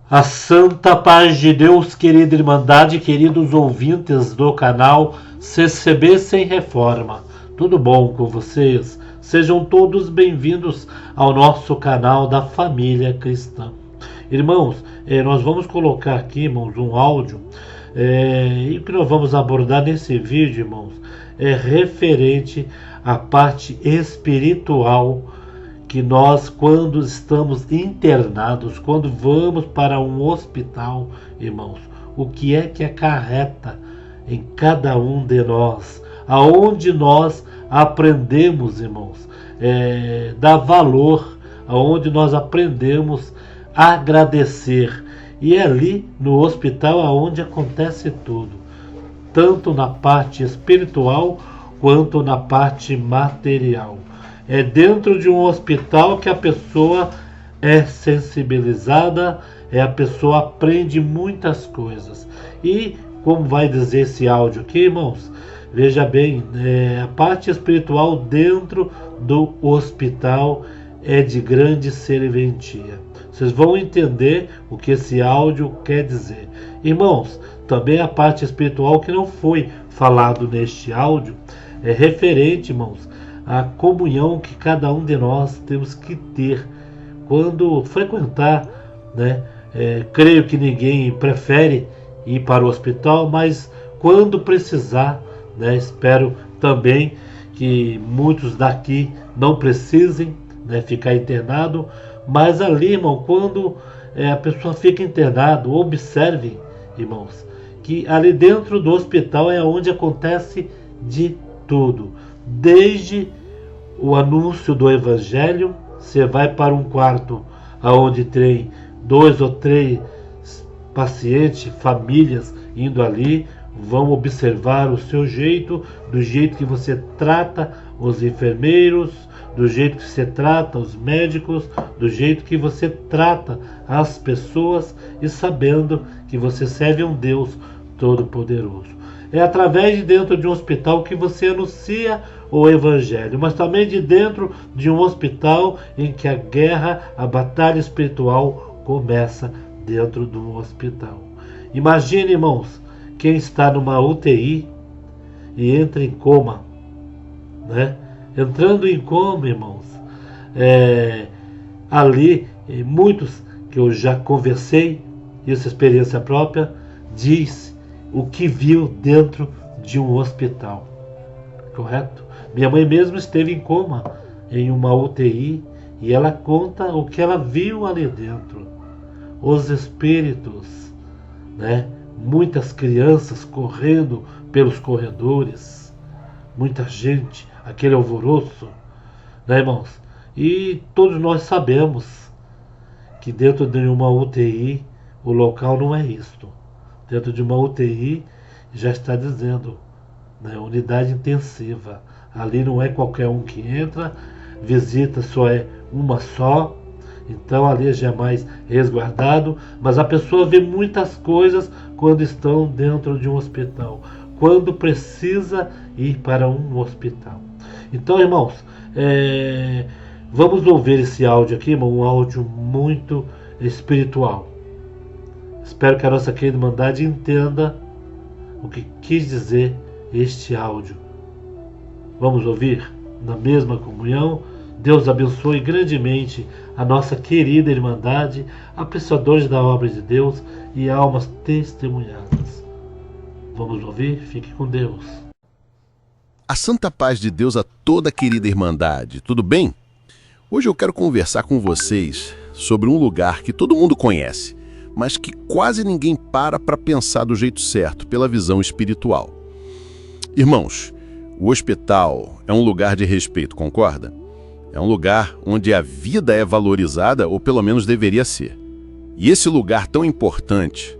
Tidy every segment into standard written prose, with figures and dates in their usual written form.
A santa paz de Deus, querida Irmandade, queridos ouvintes do canal CCB Sem Reforma. Tudo bom com vocês? Sejam todos bem-vindos ao nosso canal da Família Cristã. Irmãos, nós vamos colocar aqui, irmãos, um áudio e o que nós vamos abordar nesse vídeo, irmãos, é referente à parte espiritual que nós, quando estamos internados, quando vamos para um hospital, irmãos, o que é que acarreta em cada um de nós, aonde nós aprendemos, irmãos, dar valor, aonde nós aprendemos a agradecer, e é ali no hospital aonde acontece tudo, tanto na parte espiritual quanto na parte material. É dentro de um hospital que a pessoa é sensibilizada, a pessoa aprende muitas coisas. E, como vai dizer esse áudio aqui, irmãos, veja bem, a parte espiritual dentro do hospital é de grande serventia. Vocês vão entender o que esse áudio quer dizer. Irmãos, também a parte espiritual que não foi falado neste áudio é referente, irmãos, a comunhão que cada um de nós temos que ter quando frequentar, né? Creio que ninguém prefere ir para o hospital, mas quando precisar, né? Espero também que muitos daqui não precisem, né, ficar internado, mas ali, irmão, quando a pessoa fica internado, observem, irmãos, que ali dentro do hospital é onde acontece de tudo. Desde o anúncio do Evangelho, você vai para um quarto onde tem 2 ou 3 pacientes, famílias indo ali, vão observar o seu jeito, do jeito que você trata os enfermeiros, do jeito que você trata os médicos, do jeito que você trata as pessoas, e sabendo que você serve a um Deus Todo-Poderoso. É através de dentro de um hospital que você anuncia o Evangelho, mas também de dentro de um hospital em que a guerra, a batalha espiritual começa dentro do hospital. Imagine, irmãos, quem está numa UTI e entra em coma, né? Entrando em coma, irmãos, ali, muitos que eu já conversei, isso é experiência própria, diz o que viu dentro de um hospital, correto? Minha mãe mesmo esteve em coma em uma UTI e ela conta o que ela viu ali dentro, os espíritos, né? Muitas crianças correndo pelos corredores, muita gente, aquele alvoroço, né, irmãos? E todos nós sabemos que dentro de uma UTI o local não é isto. Dentro de uma UTI já está dizendo, né, unidade intensiva. Ali não é qualquer um que entra, visita só é uma só, então ali já é mais resguardado, mas a pessoa vê muitas coisas quando estão dentro de um hospital, quando precisa ir para um hospital. Então, irmãos, vamos ouvir esse áudio aqui, irmão, um áudio muito espiritual. Espero que a nossa querida Irmandade entenda o que quis dizer este áudio. Vamos ouvir na mesma comunhão. Deus abençoe grandemente a nossa querida Irmandade, apreciadores da obra de Deus e almas testemunhadas. Vamos ouvir? Fique com Deus. A santa paz de Deus a toda a querida Irmandade, tudo bem? Hoje eu quero conversar com vocês sobre um lugar que todo mundo conhece, mas que quase ninguém para pensar do jeito certo, pela visão espiritual. Irmãos, o hospital é um lugar de respeito, concorda? É um lugar onde a vida é valorizada, ou pelo menos deveria ser. E esse lugar tão importante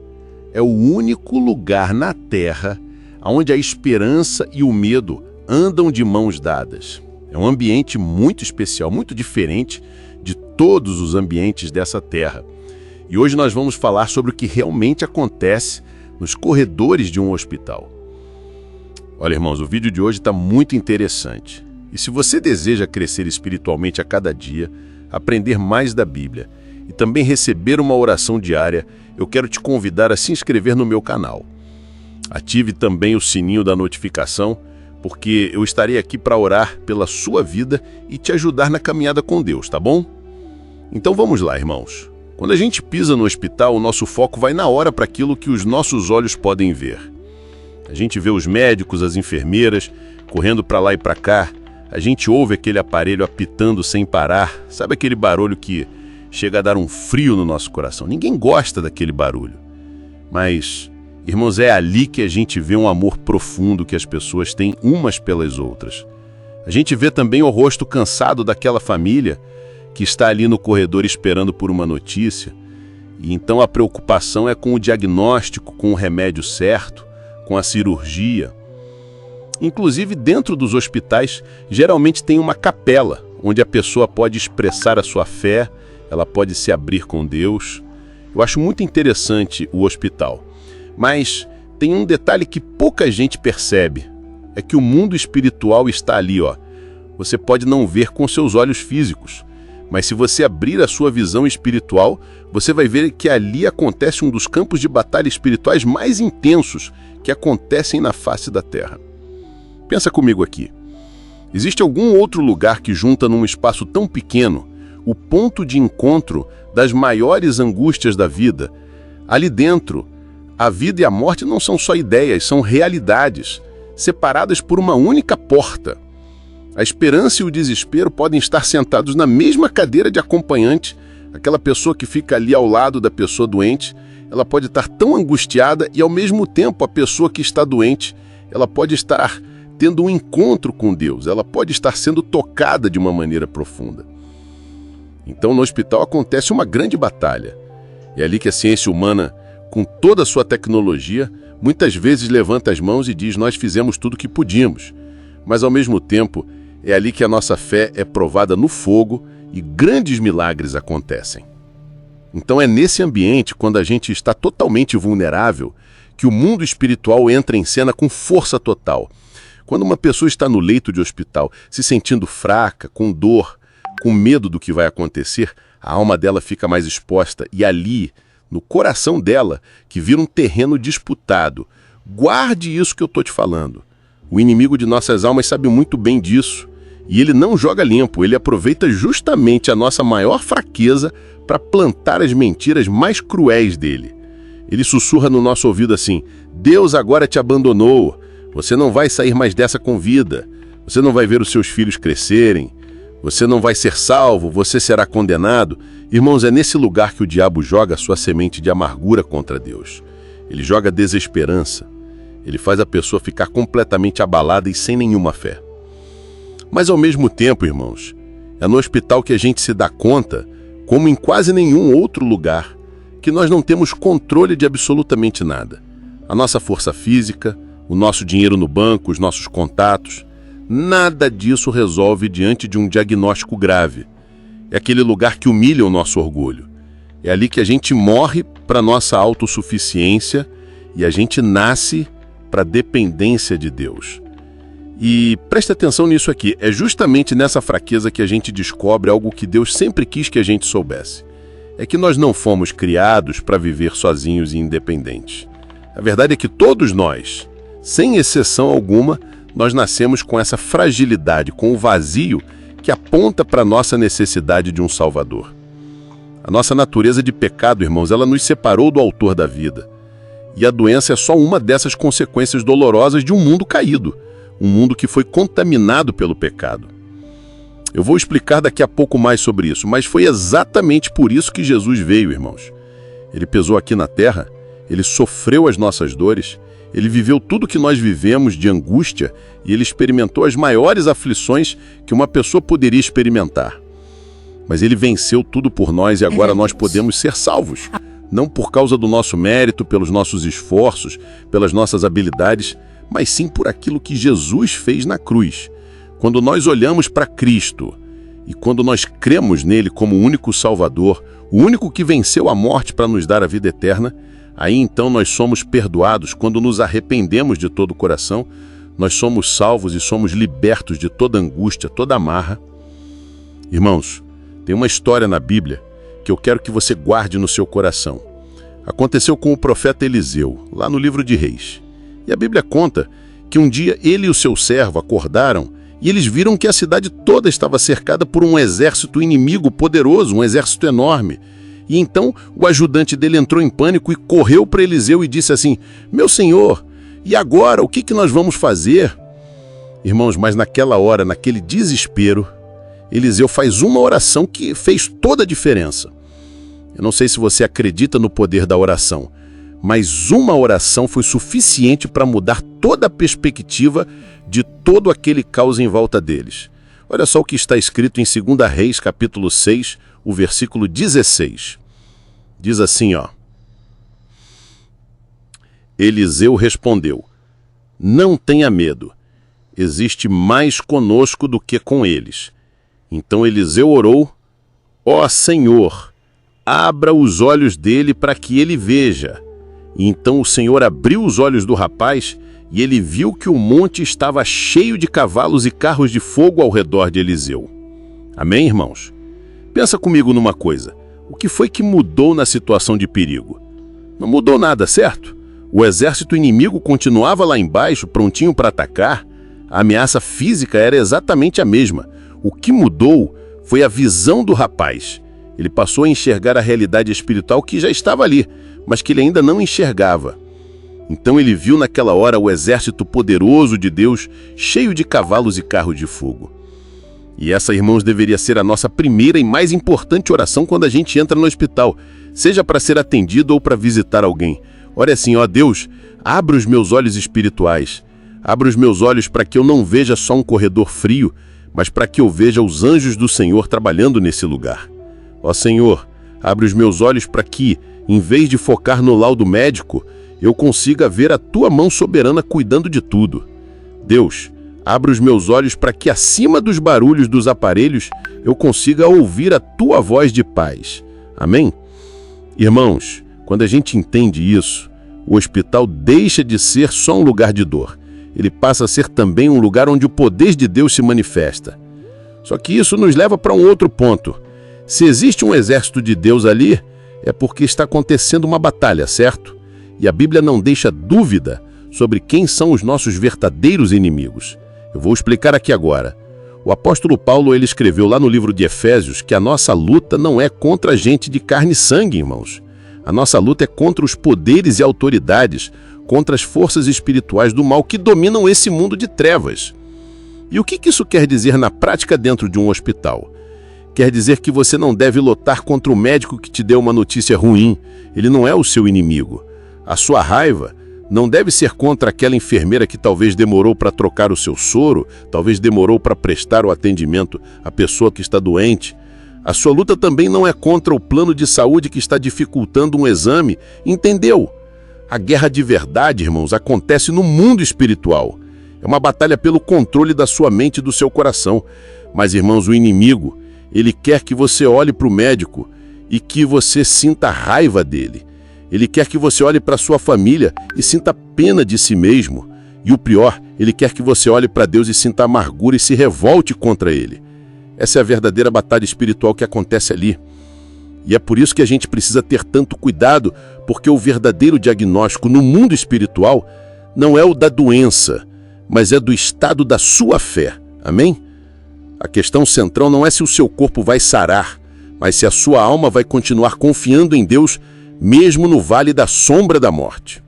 é o único lugar na Terra onde a esperança e o medo andam de mãos dadas. É um ambiente muito especial, muito diferente de todos os ambientes dessa Terra. E hoje nós vamos falar sobre o que realmente acontece nos corredores de um hospital. Olha, irmãos, o vídeo de hoje está muito interessante. E se você deseja crescer espiritualmente a cada dia, aprender mais da Bíblia e também receber uma oração diária, eu quero te convidar a se inscrever no meu canal. Ative também o sininho da notificação, porque eu estarei aqui para orar pela sua vida e te ajudar na caminhada com Deus, tá bom? Então vamos lá, irmãos. Quando a gente pisa no hospital, o nosso foco vai na hora para aquilo que os nossos olhos podem ver. A gente vê os médicos, as enfermeiras, correndo para lá e para cá. A gente ouve aquele aparelho apitando sem parar. Sabe aquele barulho que chega a dar um frio no nosso coração? Ninguém gosta daquele barulho. Mas, irmãos, é ali que a gente vê um amor profundo que as pessoas têm umas pelas outras. A gente vê também o rosto cansado daquela família que está ali no corredor esperando por uma notícia. E então a preocupação é com o diagnóstico, com o remédio certo, com a cirurgia. Inclusive, dentro dos hospitais, geralmente tem uma capela, onde a pessoa pode expressar a sua fé, ela pode se abrir com Deus. Eu acho muito interessante o hospital. Mas tem um detalhe que pouca gente percebe, é que o mundo espiritual está ali, ó. Você pode não ver com seus olhos físicos, mas se você abrir a sua visão espiritual, você vai ver que ali acontece um dos campos de batalha espirituais mais intensos que acontecem na face da Terra. Pensa comigo aqui. Existe algum outro lugar que junta num espaço tão pequeno o ponto de encontro das maiores angústias da vida? Ali dentro, a vida e a morte não são só ideias, são realidades, separadas por uma única porta. A esperança e o desespero podem estar sentados na mesma cadeira de acompanhante. Aquela pessoa que fica ali ao lado da pessoa doente, ela pode estar tão angustiada e, ao mesmo tempo, a pessoa que está doente, ela pode estar tendo um encontro com Deus, ela pode estar sendo tocada de uma maneira profunda. Então, no hospital acontece uma grande batalha. É ali que a ciência humana, com toda a sua tecnologia, muitas vezes levanta as mãos e diz: nós fizemos tudo o que podíamos. Mas, ao mesmo tempo, é ali que a nossa fé é provada no fogo e grandes milagres acontecem. Então é nesse ambiente, quando a gente está totalmente vulnerável, que o mundo espiritual entra em cena com força total. Quando uma pessoa está no leito de hospital, se sentindo fraca, com dor, com medo do que vai acontecer, a alma dela fica mais exposta e ali, no coração dela, que vira um terreno disputado. Guarde isso que eu estou te falando. O inimigo de nossas almas sabe muito bem disso. E ele não joga limpo, ele aproveita justamente a nossa maior fraqueza para plantar as mentiras mais cruéis dele. Ele sussurra no nosso ouvido assim: Deus agora te abandonou, você não vai sair mais dessa com vida, você não vai ver os seus filhos crescerem, você não vai ser salvo, você será condenado. Irmãos, é nesse lugar que o diabo joga a sua semente de amargura contra Deus. Ele joga desesperança, ele faz a pessoa ficar completamente abalada e sem nenhuma fé. Mas ao mesmo tempo, irmãos, é no hospital que a gente se dá conta, como em quase nenhum outro lugar, que nós não temos controle de absolutamente nada. A nossa força física, o nosso dinheiro no banco, os nossos contatos, nada disso resolve diante de um diagnóstico grave. É aquele lugar que humilha o nosso orgulho. É ali que a gente morre para a nossa autossuficiência e a gente nasce para a dependência de Deus. E preste atenção nisso aqui, é justamente nessa fraqueza que a gente descobre algo que Deus sempre quis que a gente soubesse. É que nós não fomos criados para viver sozinhos e independentes. A verdade é que todos nós, sem exceção alguma, nós nascemos com essa fragilidade, com o vazio que aponta para a nossa necessidade de um Salvador. A nossa natureza de pecado, irmãos, ela nos separou do autor da vida. E a doença é só uma dessas consequências dolorosas de um mundo caído. Um mundo que foi contaminado pelo pecado. Eu vou explicar daqui a pouco mais sobre isso, mas foi exatamente por isso que Jesus veio, irmãos. Ele pesou aqui na terra, ele sofreu as nossas dores, ele viveu tudo que nós vivemos de angústia e ele experimentou as maiores aflições que uma pessoa poderia experimentar. Mas ele venceu tudo por nós e agora nós podemos ser salvos. Não por causa do nosso mérito, pelos nossos esforços, pelas nossas habilidades, mas sim por aquilo que Jesus fez na cruz. Quando nós olhamos para Cristo e quando nós cremos nele como o único Salvador, o único que venceu a morte para nos dar a vida eterna, aí então nós somos perdoados. Quando nos arrependemos de todo o coração, nós somos salvos e somos libertos de toda angústia, toda amarra. Irmãos, tem uma história na Bíblia que eu quero que você guarde no seu coração. Aconteceu com o profeta Eliseu, lá no livro de Reis. E a Bíblia conta que um dia ele e o seu servo acordaram e eles viram que a cidade toda estava cercada por um exército inimigo poderoso, um exército enorme. E então o ajudante dele entrou em pânico e correu para Eliseu e disse assim: "Meu senhor, e agora o que nós vamos fazer?" Irmãos, mas naquela hora, naquele desespero, Eliseu faz uma oração que fez toda a diferença. Eu não sei se você acredita no poder da oração, mas uma oração foi suficiente para mudar toda a perspectiva de todo aquele caos em volta deles. Olha só o que está escrito em 2 Reis, capítulo 6, o versículo 16. Diz assim, ó: Eliseu respondeu: "Não tenha medo, existe mais conosco do que com eles." Então Eliseu orou: "Ó Senhor, abra os olhos dele para que ele veja." E então o Senhor abriu os olhos do rapaz e ele viu que o monte estava cheio de cavalos e carros de fogo ao redor de Eliseu. Amém, irmãos? Pensa comigo numa coisa. O que foi que mudou na situação de perigo? Não mudou nada, certo? O exército inimigo continuava lá embaixo, prontinho para atacar. A ameaça física era exatamente a mesma. O que mudou foi a visão do rapaz. Ele passou a enxergar a realidade espiritual que já estava ali, mas que ele ainda não enxergava. Então ele viu naquela hora o exército poderoso de Deus, cheio de cavalos e carros de fogo. E essa, irmãos, deveria ser a nossa primeira e mais importante oração quando a gente entra no hospital, seja para ser atendido ou para visitar alguém. Ore assim: ó Deus, abra os meus olhos espirituais. Abra os meus olhos para que eu não veja só um corredor frio, mas para que eu veja os anjos do Senhor trabalhando nesse lugar. Ó Senhor, abre os meus olhos para que, em vez de focar no laudo médico, eu consiga ver a Tua mão soberana cuidando de tudo. Deus, abre os meus olhos para que, acima dos barulhos dos aparelhos, eu consiga ouvir a Tua voz de paz. Amém? Irmãos, quando a gente entende isso, o hospital deixa de ser só um lugar de dor. Ele passa a ser também um lugar onde o poder de Deus se manifesta. Só que isso nos leva para um outro ponto. Se existe um exército de Deus ali, é porque está acontecendo uma batalha, certo? E a Bíblia não deixa dúvida sobre quem são os nossos verdadeiros inimigos. Eu vou explicar aqui agora. O apóstolo Paulo, ele escreveu lá no livro de Efésios que a nossa luta não é contra gente de carne e sangue, irmãos. A nossa luta é contra os poderes e autoridades, contra as forças espirituais do mal que dominam esse mundo de trevas. E o que isso quer dizer na prática dentro de um hospital? Quer dizer que você não deve lutar contra o médico que te deu uma notícia ruim. Ele não é o seu inimigo. A sua raiva não deve ser contra aquela enfermeira que talvez demorou para trocar o seu soro, talvez demorou para prestar o atendimento à pessoa que está doente. A sua luta também não é contra o plano de saúde que está dificultando um exame. Entendeu? A guerra de verdade, irmãos, acontece no mundo espiritual. É uma batalha pelo controle da sua mente e do seu coração. Mas, irmãos, o inimigo, ele quer que você olhe para o médico e que você sinta raiva dele. Ele quer que você olhe para sua família e sinta pena de si mesmo. E o pior, ele quer que você olhe para Deus e sinta amargura e se revolte contra ele. Essa é a verdadeira batalha espiritual que acontece ali. E é por isso que a gente precisa ter tanto cuidado, porque o verdadeiro diagnóstico no mundo espiritual não é o da doença, mas é do estado da sua fé. Amém? A questão central não é se o seu corpo vai sarar, mas se a sua alma vai continuar confiando em Deus, mesmo no vale da sombra da morte.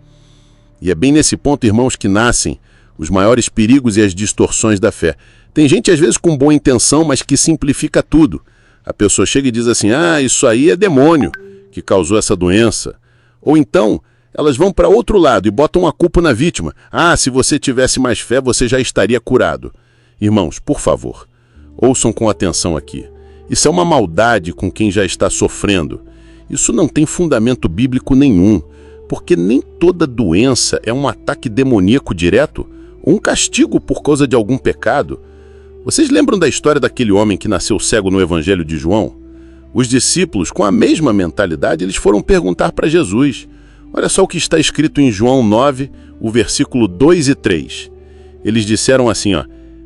E é bem nesse ponto, irmãos, que nascem os maiores perigos e as distorções da fé. Tem gente, às vezes, com boa intenção, mas que simplifica tudo. A pessoa chega e diz assim: isso aí é demônio que causou essa doença. Ou então, elas vão para outro lado e botam a culpa na vítima. Se você tivesse mais fé, você já estaria curado. Irmãos, por favor, ouçam com atenção aqui. Isso é uma maldade com quem já está sofrendo. Isso não tem fundamento bíblico nenhum, porque nem toda doença é um ataque demoníaco direto ou um castigo por causa de algum pecado. Vocês lembram da história daquele homem que nasceu cego no Evangelho de João? Os discípulos, com a mesma mentalidade, eles foram perguntar para Jesus. Olha só o que está escrito em João 9, o versículo 2 e 3. Eles disseram assim,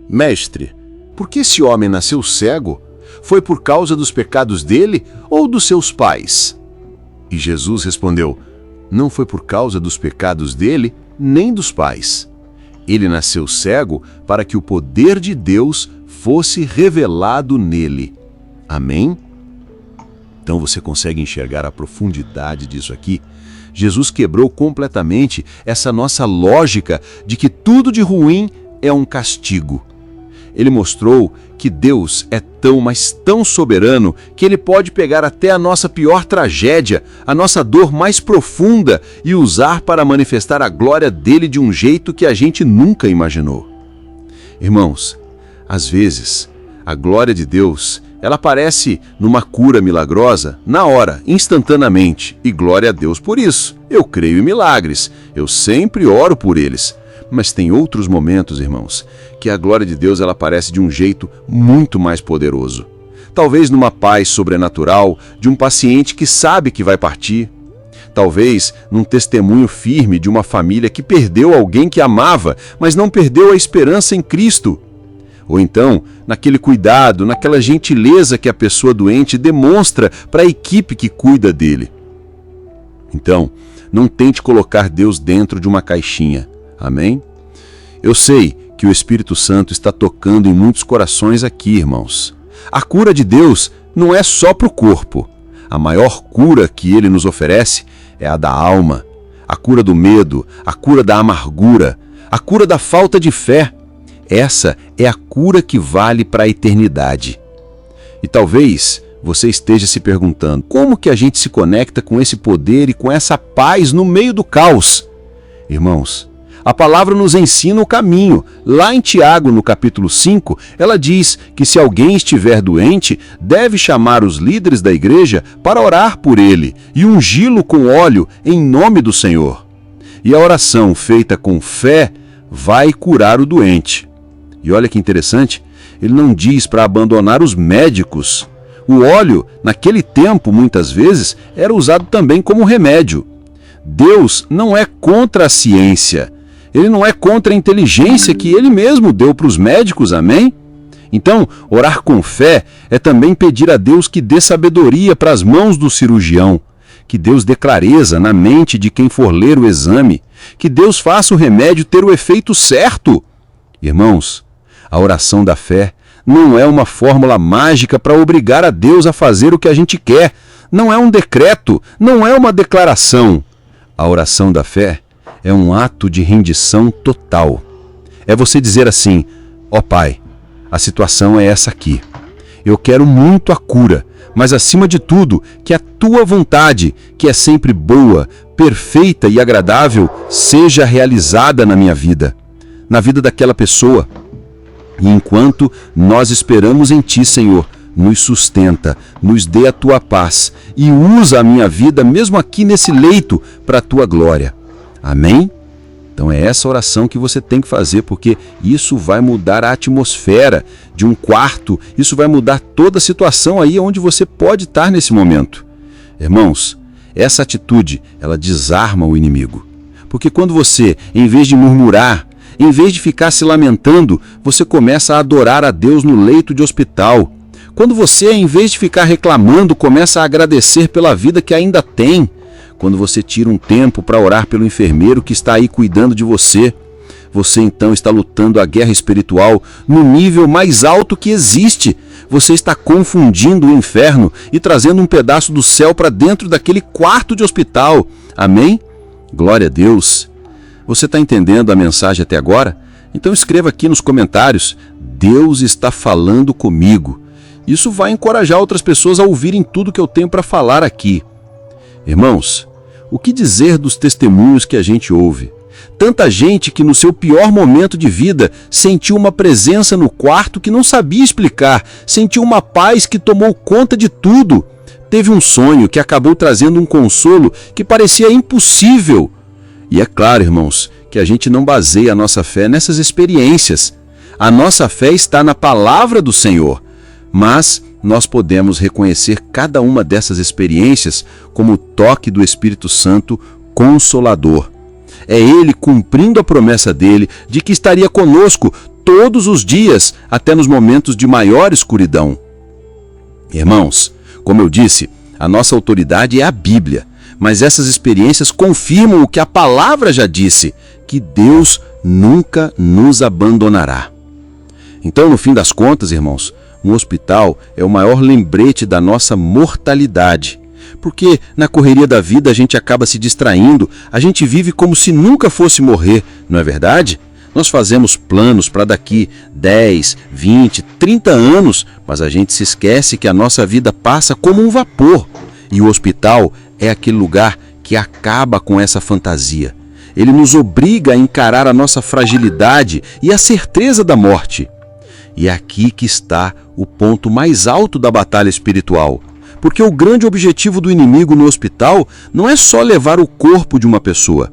Mestre, por que esse homem nasceu cego? Foi por causa dos pecados dele ou dos seus pais? E Jesus respondeu: não foi por causa dos pecados dele, nem dos pais. Ele nasceu cego para que o poder de Deus fosse revelado nele. Amém? Então você consegue enxergar a profundidade disso aqui? Jesus quebrou completamente essa nossa lógica de que tudo de ruim é um castigo. Ele mostrou que Deus é tão, mas tão soberano que Ele pode pegar até a nossa pior tragédia, a nossa dor mais profunda e usar para manifestar a glória dele de um jeito que a gente nunca imaginou. Irmãos, às vezes, a glória de Deus, ela aparece numa cura milagrosa, na hora, instantaneamente, e glória a Deus por isso. Eu creio em milagres, eu sempre oro por eles. Mas tem outros momentos, irmãos, que a glória de Deus ela aparece de um jeito muito mais poderoso. Talvez numa paz sobrenatural de um paciente que sabe que vai partir. Talvez num testemunho firme de uma família que perdeu alguém que amava, mas não perdeu a esperança em Cristo. Ou então, naquele cuidado, naquela gentileza que a pessoa doente demonstra para a equipe que cuida dele. Então, não tente colocar Deus dentro de uma caixinha. Amém? Eu sei que o Espírito Santo está tocando em muitos corações aqui, irmãos. A cura de Deus não é só para o corpo. A maior cura que Ele nos oferece é a da alma. A cura do medo, a cura da amargura, a cura da falta de fé. Essa é a cura que vale para a eternidade. E talvez você esteja se perguntando, como que a gente se conecta com esse poder e com essa paz no meio do caos? Irmãos, a palavra nos ensina o caminho. Lá em Tiago, no capítulo 5, ela diz que se alguém estiver doente, deve chamar os líderes da igreja para orar por ele e ungí-lo com óleo em nome do Senhor. E a oração feita com fé vai curar o doente. E olha que interessante, ele não diz para abandonar os médicos. O óleo, naquele tempo, muitas vezes, era usado também como remédio. Deus não é contra a ciência. Ele não é contra a inteligência que Ele mesmo deu para os médicos, amém? Então, orar com fé é também pedir a Deus que dê sabedoria para as mãos do cirurgião, que Deus dê clareza na mente de quem for ler o exame, que Deus faça o remédio ter o efeito certo. Irmãos, a oração da fé não é uma fórmula mágica para obrigar a Deus a fazer o que a gente quer, não é um decreto, não é uma declaração. A oração da fé é um ato de rendição total. É você dizer assim: ó Pai, a situação é essa aqui. Eu quero muito a cura, mas acima de tudo, que a Tua vontade, que é sempre boa, perfeita e agradável, seja realizada na minha vida, na vida daquela pessoa. E enquanto nós esperamos em Ti, Senhor, nos sustenta, nos dê a Tua paz e usa a minha vida mesmo aqui nesse leito para a Tua glória. Amém? Então é essa oração que você tem que fazer, porque isso vai mudar a atmosfera de um quarto, isso vai mudar toda a situação aí onde você pode estar nesse momento. Irmãos, essa atitude, ela desarma o inimigo. Porque quando você, em vez de murmurar, em vez de ficar se lamentando, você começa a adorar a Deus no leito de hospital. Quando você, em vez de ficar reclamando, começa a agradecer pela vida que ainda tem. Quando você tira um tempo para orar pelo enfermeiro que está aí cuidando de você, você então está lutando a guerra espiritual no nível mais alto que existe. Você está confundindo o inferno e trazendo um pedaço do céu para dentro daquele quarto de hospital. Amém? Glória a Deus. Você está entendendo a mensagem até agora? Então escreva aqui nos comentários: Deus está falando comigo. Isso vai encorajar outras pessoas a ouvirem tudo que eu tenho para falar aqui. Irmãos, o que dizer dos testemunhos que a gente ouve? Tanta gente que no seu pior momento de vida sentiu uma presença no quarto que não sabia explicar, sentiu uma paz que tomou conta de tudo, teve um sonho que acabou trazendo um consolo que parecia impossível. E é claro, irmãos, que a gente não baseia a nossa fé nessas experiências. A nossa fé está na palavra do Senhor, mas nós podemos reconhecer cada uma dessas experiências como o toque do Espírito Santo Consolador. É Ele cumprindo a promessa dele de que estaria conosco todos os dias, até nos momentos de maior escuridão. Irmãos, como eu disse, a nossa autoridade é a Bíblia, mas essas experiências confirmam o que a palavra já disse, que Deus nunca nos abandonará. Então, no fim das contas, irmãos, um hospital é o maior lembrete da nossa mortalidade. Porque na correria da vida a gente acaba se distraindo, a gente vive como se nunca fosse morrer, não é verdade? Nós fazemos planos para daqui 10, 20, 30 anos, mas a gente se esquece que a nossa vida passa como um vapor. E o hospital é aquele lugar que acaba com essa fantasia. Ele nos obriga a encarar a nossa fragilidade e a certeza da morte. E é aqui que está o ponto mais alto da batalha espiritual. Porque o grande objetivo do inimigo no hospital não é só levar o corpo de uma pessoa.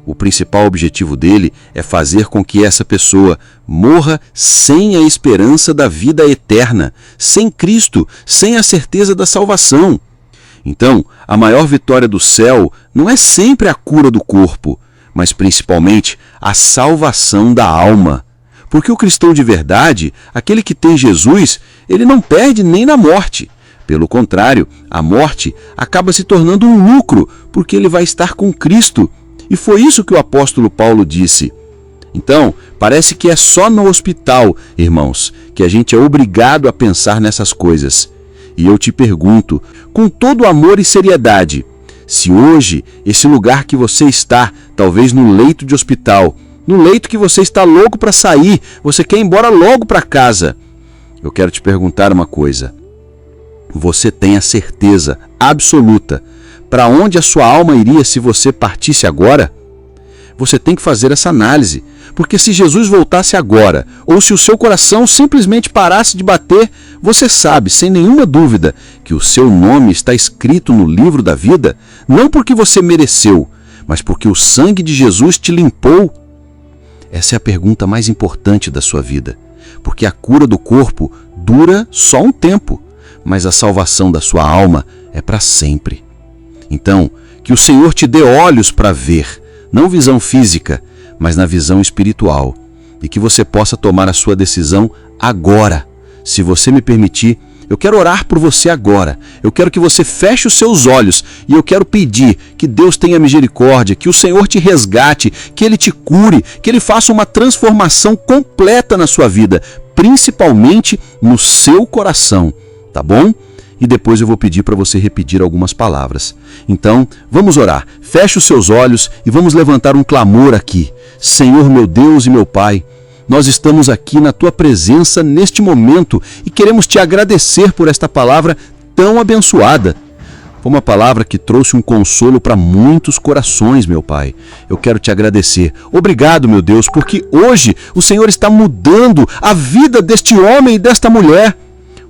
O principal objetivo dele é fazer com que essa pessoa morra sem a esperança da vida eterna, sem Cristo, sem a certeza da salvação. Então, a maior vitória do céu não é sempre a cura do corpo, mas principalmente a salvação da alma. Porque o cristão de verdade, aquele que tem Jesus, ele não perde nem na morte. Pelo contrário, a morte acaba se tornando um lucro, porque ele vai estar com Cristo. E foi isso que o apóstolo Paulo disse. Então, parece que é só no hospital, irmãos, que a gente é obrigado a pensar nessas coisas. E eu te pergunto, com todo amor e seriedade, se hoje, esse lugar que você está, talvez no leito de hospital, no leito que você está louco para sair, você quer ir embora logo para casa, eu quero te perguntar uma coisa. Você tem a certeza absoluta para onde a sua alma iria se você partisse agora? Você tem que fazer essa análise, porque se Jesus voltasse agora, ou se o seu coração simplesmente parasse de bater, você sabe, sem nenhuma dúvida, que o seu nome está escrito no livro da vida, não porque você mereceu, mas porque o sangue de Jesus te limpou. Essa é a pergunta mais importante da sua vida, porque a cura do corpo dura só um tempo, mas a salvação da sua alma é para sempre. Então, que o Senhor te dê olhos para ver, não visão física, mas na visão espiritual, e que você possa tomar a sua decisão agora. Se você me permitir, eu quero orar por você agora. Eu quero que você feche os seus olhos e eu quero pedir que Deus tenha misericórdia, que o Senhor te resgate, que Ele te cure, que Ele faça uma transformação completa na sua vida, principalmente no seu coração. Tá bom? E depois eu vou pedir para você repetir algumas palavras. Então, vamos orar. Feche os seus olhos e vamos levantar um clamor aqui. Senhor, meu Deus e meu Pai, nós estamos aqui na Tua presença neste momento e queremos Te agradecer por esta palavra tão abençoada. Foi uma palavra que trouxe um consolo para muitos corações, meu Pai. Eu quero Te agradecer. Obrigado, meu Deus, porque hoje o Senhor está mudando a vida deste homem e desta mulher.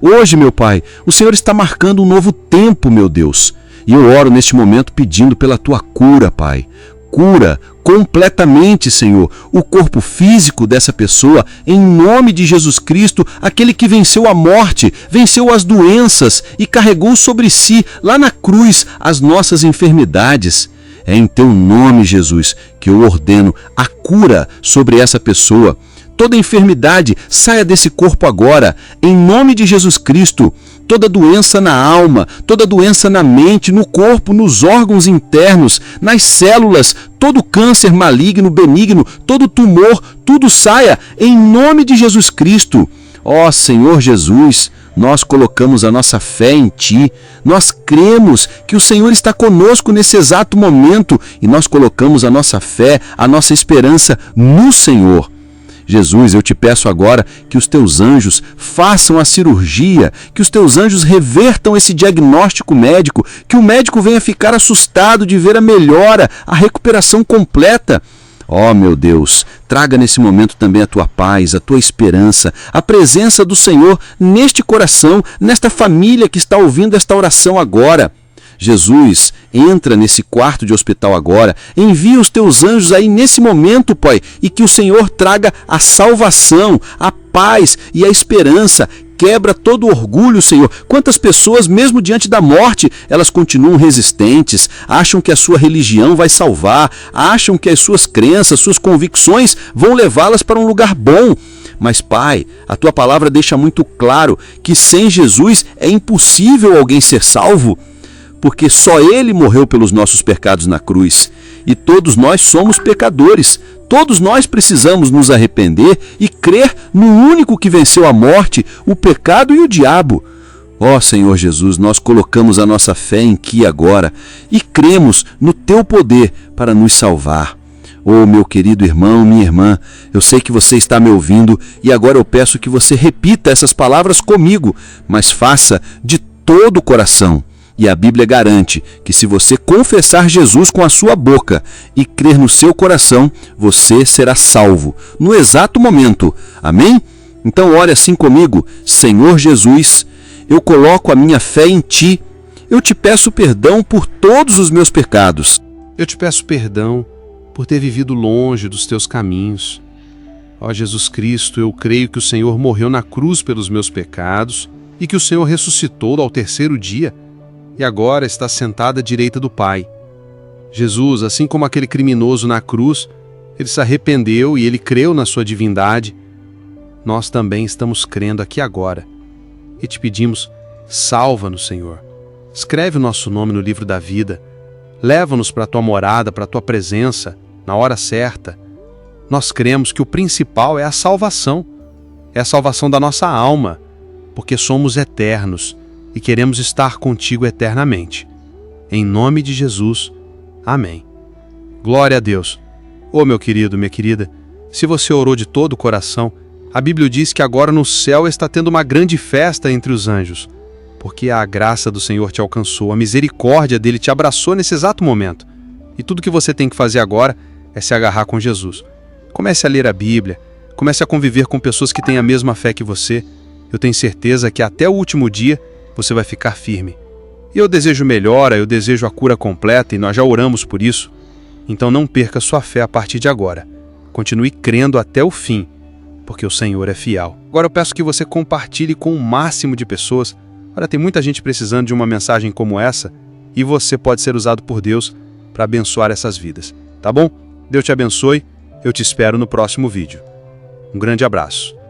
Hoje, meu Pai, o Senhor está marcando um novo tempo, meu Deus. E eu oro neste momento pedindo pela Tua cura, Pai. Cura completamente, Senhor, o corpo físico dessa pessoa, em nome de Jesus Cristo, aquele que venceu a morte, venceu as doenças e carregou sobre si, lá na cruz, as nossas enfermidades. É em Teu nome, Jesus, que eu ordeno a cura sobre essa pessoa. Toda enfermidade saia desse corpo agora, em nome de Jesus Cristo. Toda doença na alma, toda doença na mente, no corpo, nos órgãos internos, nas células, todo câncer maligno, benigno, todo tumor, tudo saia em nome de Jesus Cristo. Ó Senhor Jesus, nós colocamos a nossa fé em Ti, nós cremos que o Senhor está conosco nesse exato momento e nós colocamos a nossa fé, a nossa esperança no Senhor. Jesus, eu te peço agora que os teus anjos façam a cirurgia, que os teus anjos revertam esse diagnóstico médico, que o médico venha ficar assustado de ver a melhora, a recuperação completa. Ó, meu Deus, traga nesse momento também a tua paz, a tua esperança, a presença do Senhor neste coração, nesta família que está ouvindo esta oração agora. Jesus, entra nesse quarto de hospital agora, envia os teus anjos aí nesse momento, Pai, e que o Senhor traga a salvação, a paz e a esperança. Quebra todo orgulho, Senhor. Quantas pessoas, mesmo diante da morte, elas continuam resistentes, acham que a sua religião vai salvar, acham que as suas crenças, suas convicções vão levá-las para um lugar bom. Mas, Pai, a Tua palavra deixa muito claro que sem Jesus é impossível alguém ser salvo, porque só Ele morreu pelos nossos pecados na cruz. E todos nós somos pecadores. Todos nós precisamos nos arrepender e crer no único que venceu a morte, o pecado e o diabo. Ó Senhor Jesus, nós colocamos a nossa fé em Ti agora e cremos no Teu poder para nos salvar. Oh, meu querido irmão, minha irmã, eu sei que você está me ouvindo e agora eu peço que você repita essas palavras comigo, mas faça de todo o coração. E a Bíblia garante que se você confessar Jesus com a sua boca e crer no seu coração, você será salvo no exato momento. Amém? Então ore assim comigo: Senhor Jesus, eu coloco a minha fé em Ti. Eu te peço perdão por todos os meus pecados. Eu te peço perdão por ter vivido longe dos Teus caminhos. Ó Jesus Cristo, eu creio que o Senhor morreu na cruz pelos meus pecados e que o Senhor ressuscitou ao terceiro dia e agora está sentado à direita do Pai. Jesus, assim como aquele criminoso na cruz, ele se arrependeu e ele creu na sua divindade. Nós também estamos crendo aqui agora. E te pedimos, salva-nos, Senhor. Escreve o nosso nome no livro da vida. Leva-nos para a Tua morada, para a Tua presença, na hora certa. Nós cremos que o principal é a salvação da nossa alma, porque somos eternos e queremos estar contigo eternamente. Em nome de Jesus. Amém. Glória a Deus. Ô meu querido, minha querida, se você orou de todo o coração, a Bíblia diz que agora no céu está tendo uma grande festa entre os anjos, porque a graça do Senhor te alcançou, a misericórdia dele te abraçou nesse exato momento. E tudo que você tem que fazer agora é se agarrar com Jesus. Comece a ler a Bíblia, comece a conviver com pessoas que têm a mesma fé que você. Eu tenho certeza que até o último dia você vai ficar firme. E eu desejo melhora, eu desejo a cura completa e nós já oramos por isso. Então não perca sua fé a partir de agora. Continue crendo até o fim, porque o Senhor é fiel. Agora eu peço que você compartilhe com o máximo de pessoas. Olha, tem muita gente precisando de uma mensagem como essa e você pode ser usado por Deus para abençoar essas vidas. Tá bom? Deus te abençoe. Eu te espero no próximo vídeo. Um grande abraço.